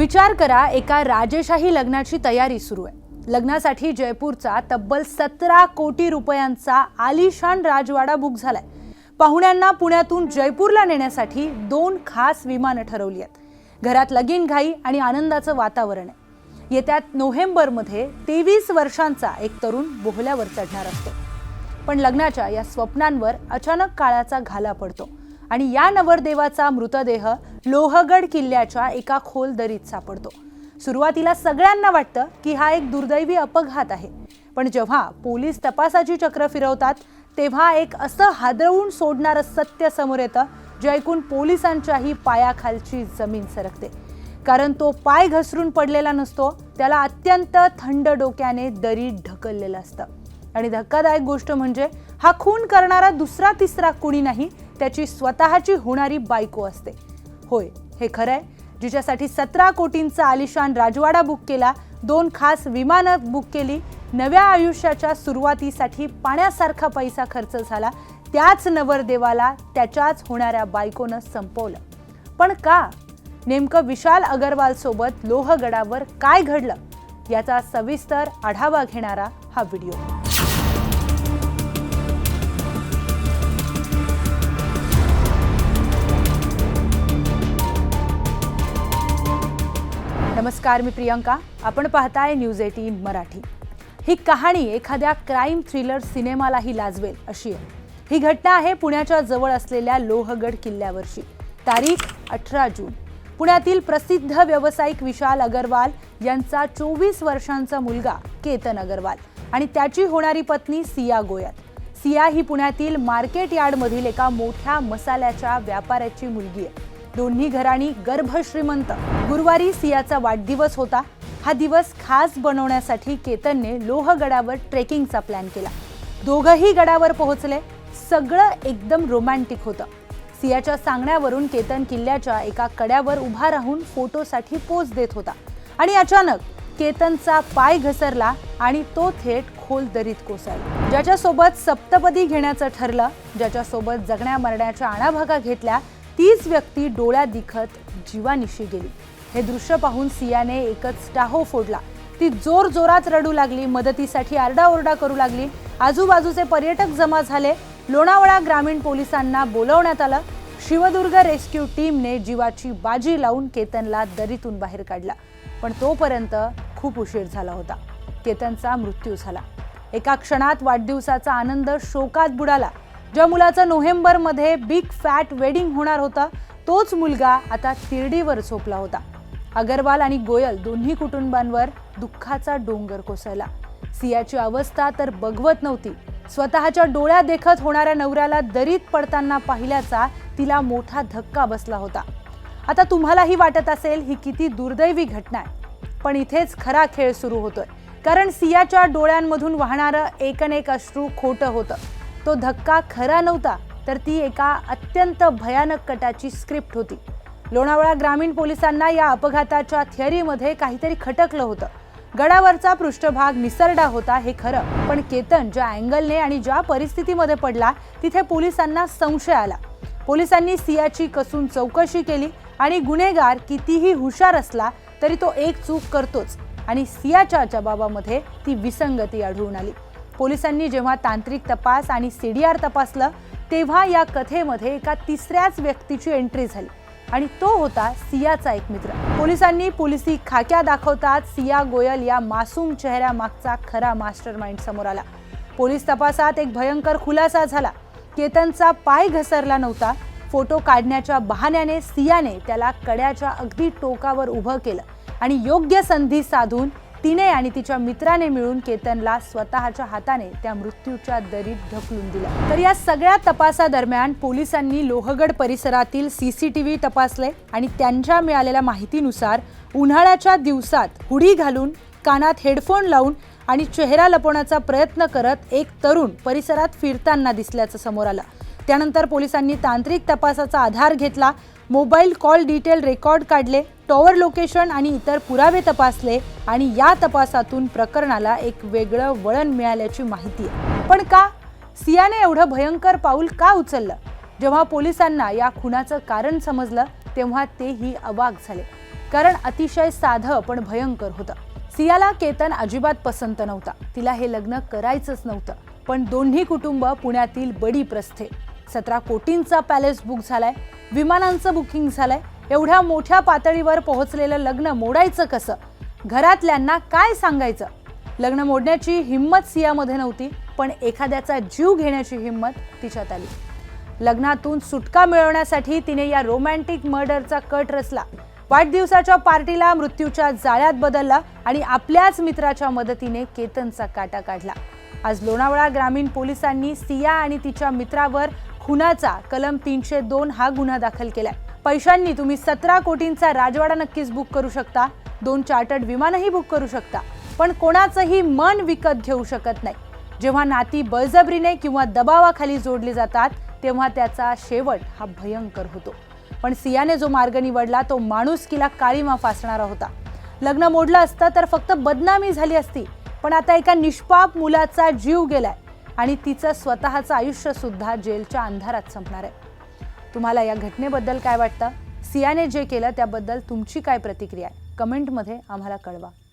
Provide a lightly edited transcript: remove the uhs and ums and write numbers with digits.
विचार करा, एका राजेशाही लग्नाची तयारी सुरू आहे। लग्नासाठी जयपूरचा तब्बल 17 कोटी रुपयांचा आलिशान राजवाडा बुक झालाय। पाहुण्यांना पुण्यातून जयपूरला नेण्यासाठी 2 खास विमानं ठरवली आहेत। घरात लगीनघाई आणि आनंदाचं वातावरण आहे। येत्या नोव्हेंबरमध्ये 23 वर्षांचा एक तरुण बोहल्यावर चढणार असतो। पण लग्नाच्या या स्वप्नांवर अचानक काळाचा घाला पडतो आणि या नवरदेवाचा मृतदेह लोहगड किल्ल्याच्या एका खोल दरीत सापडतो। सुरुवातीला सगळ्यांना वाटतं की हा एक दुर्दैवी अपघात आहे, पण जेव्हा पोलीस तपासाची चक्र फिरवतात तेव्हा एक असं हादरवून सोडणारं सत्य समोर येतं, जे ऐकून पोलिसांच्याही पायाखालची जमीन सरकते। कारण तो पाय घसरून पडलेला नसतो, त्याला अत्यंत थंड डोक्याने दरीत ढकललेलं असतं। आणि धक्कादायक गोष्ट म्हणजे हा खून करणारा दुसरा तिसरा कुणी नाही, त्याची स्वतःची होणारी बायको असते। होय, हे खरंय। जिच्यासाठी 17 कोटींचा आलिशान राजवाडा बुक केला, 2 खास विमानं बुक केली, नव्या आयुष्याच्या सुरुवातीसाठी पाण्यासारखा पैसा खर्च झाला, त्याच नवरदेवाला त्याच्याच होणाऱ्या बायकोनं संपवलं। पण का? नेमकं विशाल अगरवाल सोबत लोहगडावर काय घडलं, याचा सविस्तर आढावा घेणारा हा व्हिडिओ। नमस्कार, मी प्रियंका। आपण पाहताय न्यूज 18 मराठी। ही कहाणी एखाद्या क्राईम थ्रिलर सिनेमालाही लाजवेल अशी आहे। ही घटना आहे पुण्याच्या जवळ असलेल्या लोहगड किल्ल्यावरची। तारीख 18 जून। पुण्यातील प्रसिद्ध व्यावसायिक विशाल अगरवाल यांचा 24 वर्षांचा मुलगा केतन अगरवाल आणि त्याची होणारी पत्नी सिया गोयल। सिया ही पुण्यातील मार्केट यार्डमधील एका मोठ्या मसाल्याच्या व्यापाऱ्याची मुलगी आहे। दोन्ही घराणी गर्भश्रीमंत। गुरुवारी सियाचा वाढदिवस होता। हा दिवस खास बनवण्यासाठी केतनने लोहगडावर ट्रेकिंगचा प्लॅन केला। दोघंही गडावर पोहोचले। सगळं एकदम रोमॅन्टिक होतं। सियाच्या सांगण्यावरून केतन किल्ल्याच्या एका कड्यावर उभा राहून फोटोसाठी पोज देत होता आणि अचानक केतनचा पाय घसरला आणि तो थेट खोल दरीत कोसळला। ज्याच्यासोबत सप्तपदी घेण्याचं ठरलं, ज्याच्यासोबत जगण्या मरण्याच्या आणाभागा घेतल्या, तीच व्यक्ती डोळ्यात दिखत जीवानिशी गेली। हे दृश्य पाहून सियाने एकच टाहो फोडला। ती जोर जोरात रडू लागली, मदतीसाठी आरडाओरडा करू लागली। आजूबाजूचे पर्यटक जमा झाले। लोणावळा ग्रामीण पोलिसांना बोलवण्यात आलं। शिवदुर्ग रेस्क्यू टीमने जीवाची बाजी लावून केतनला दरीतून बाहेर काढला, पण तोपर्यंत खूप उशीर झाला होता। केतनचा मृत्यू झाला। एका क्षणात वाढदिवसाचा आनंद शोकात बुडाला। ज्या मुलाचं नोव्हेंबरमध्ये बिग फॅट वेडिंग होणार होतं, तोच मुलगा आता तिरडीवर झोपला होता। अगरवाल आणि गोयल दोन्ही कुटुंबांवर दुःखाचा डोंगर कोसळला। सियाची अवस्था तर बघवत नव्हती। स्वतःच्या डोळ्यात देखत होणाऱ्या नवऱ्याला दरीत पडताना पाहिल्याचा तिला मोठा धक्का बसला होता। आता तुम्हालाही वाटत असेल ही किती दुर्दैवी घटना आहे, पण इथेच खरा खेळ सुरू होतोय। कारण सियाच्या डोळ्यांमधून वाहणारं एकनेक अश्रू खोटं होतं। तो धक्का खरा नव्हता, तर ती एका अत्यंत भयानक कटाची स्क्रिप्ट होती। लोणावळा ग्रामीण पोलिसांना या अपघाताच्या थिअरीमध्ये काहीतरी खटकलं होतं। गडावरचा पृष्ठभाग निसरडा होता हे खरं, पण केतन ज्या अँगलने आणि ज्या परिस्थितीमध्ये पडला, तिथे पोलिसांना संशय आला। पोलिसांनी सियाची कसून चौकशी केली आणि गुन्हेगार कितीही हुशार असला तरी तो एक चूक करतोच, आणि सियाच्या जबाबामध्ये ती विसंगती आढळून आली। पोलिसांनी जेव्हा तांत्रिक तपास आणि CDR तपासलं, तेव्हा या कथेमध्ये एका तिसऱ्याच व्यक्तीची एंट्री झाली, आणि तो होता सियाचा एक मित्र। पोलिसांनी पोलिसी खाक्या दाखवतात सिया गोयल या मासूम चेहऱ्यामागचा खरा मास्टरमाइंड समोर आला। पोलीस तपासात एक भयंकर खुलासा झाला। केतनचा पाय घसरला नव्हता। फोटो काढण्याच्या बहाण्याने सियाने त्याला कड्याच्या अगदी टोकावर उभं केलं आणि योग्य संधी साधून तिने आणि तिच्या मित्राने मिळून केतनला स्वतःच्या हाताने त्या मृत्यूच्या दरीत ढकलून दिलं। तर या सगळ्या तपासादरम्यान पोलिसांनी लोहगड परिसरातील CCTV तपासले आणि त्यांच्या मिळालेल्या माहितीनुसार उन्हाळ्याच्या दिवसात हुडी घालून, कानात हेडफोन लावून आणि चेहरा लपवण्याचा प्रयत्न करत एक तरुण परिसरात फिरताना दिसल्याचं समोर आलं। त्यानंतर पोलिसांनी तांत्रिक तपासाचा आधार घेतला, मोबाईल कॉल डिटेल रेकॉर्ड काढले, टॉवर लोकेशन आणि इतर पुरावे तपासले आणि या तपासातून प्रकरणाला एक वेगळं वळण मिळाल्याची माहिती आहे। पण का? सियाने एवढं भयंकर पाऊल का उचललं? जेव्हा पोलिसांना या खुनाचं कारण समजलं, तेव्हा तेही अवाक झाले। कारण अतिशय साधं पण भयंकर होतं. सियाला केतन अजिबात पसंत नव्हता. तिला हे लग्न करायचंच नव्हतं. पण दोन्ही कुटुंब पुण्यातील बडी प्रस्थे. 17 कोटींचा पॅलेस बुक झालाय, विमानांचं बुकिंग झालंय. एवढ्या मोठ्या पातळीवर पोहोचलेलं लग्न मोडायचं कसं? घरातल्यांना काय सांगायचं? लग्न मोडण्याची हिंमत सियामध्ये नव्हती, पण एखाद्याचा जीव घेण्याची हिंमत तिच्यात आली. लग्नातून सुटका मिळवण्यासाठी तिने या रोमॅन्टिक मर्डरचा कट रचला. वाढदिवसाच्या पार्टीला मृत्यूच्या जाळ्यात बदलला आणि आपल्याच मित्राच्या मदतीने केतनचा काटा काढला. आज लोणावळा ग्रामीण पोलिसांनी सिया आणि तिच्या मित्रावर खुनाचा कलम 302 हा गुन्हा दाखल केलाय. पैशांनी तुम्ही 17 कोटींचा राजवाडा नक्कीच बुक करू शकता, 2 चार्टर्ड विमानही बुक करू शकता, पण कोणाचंही मन विकत घेऊ शकत नाही. जेव्हा नाती बळजबरीने किंवा दबावाखाली जोडली जातात तेव्हा त्याचा शेवट हा भयंकर होतो. पण सियाने जो मार्ग निवडला तो माणुसकीला काळीमा फासणारा होता. लग्न मोडलं असतं तर फक्त बदनामी झाली असती, पण आता एका निष्पाप मुलाचा जीव गेलाय आणि तिचं स्वतःचं आयुष्य सुद्धा जेलच्या अंधारात संपणार आहे. तुम्हाला या घटनेबद्दल काय वाटतं? सियाने जे केलं त्याबद्दल तुमची काय प्रतिक्रिया आहे? कमेंटमध्ये आम्हाला कळवा.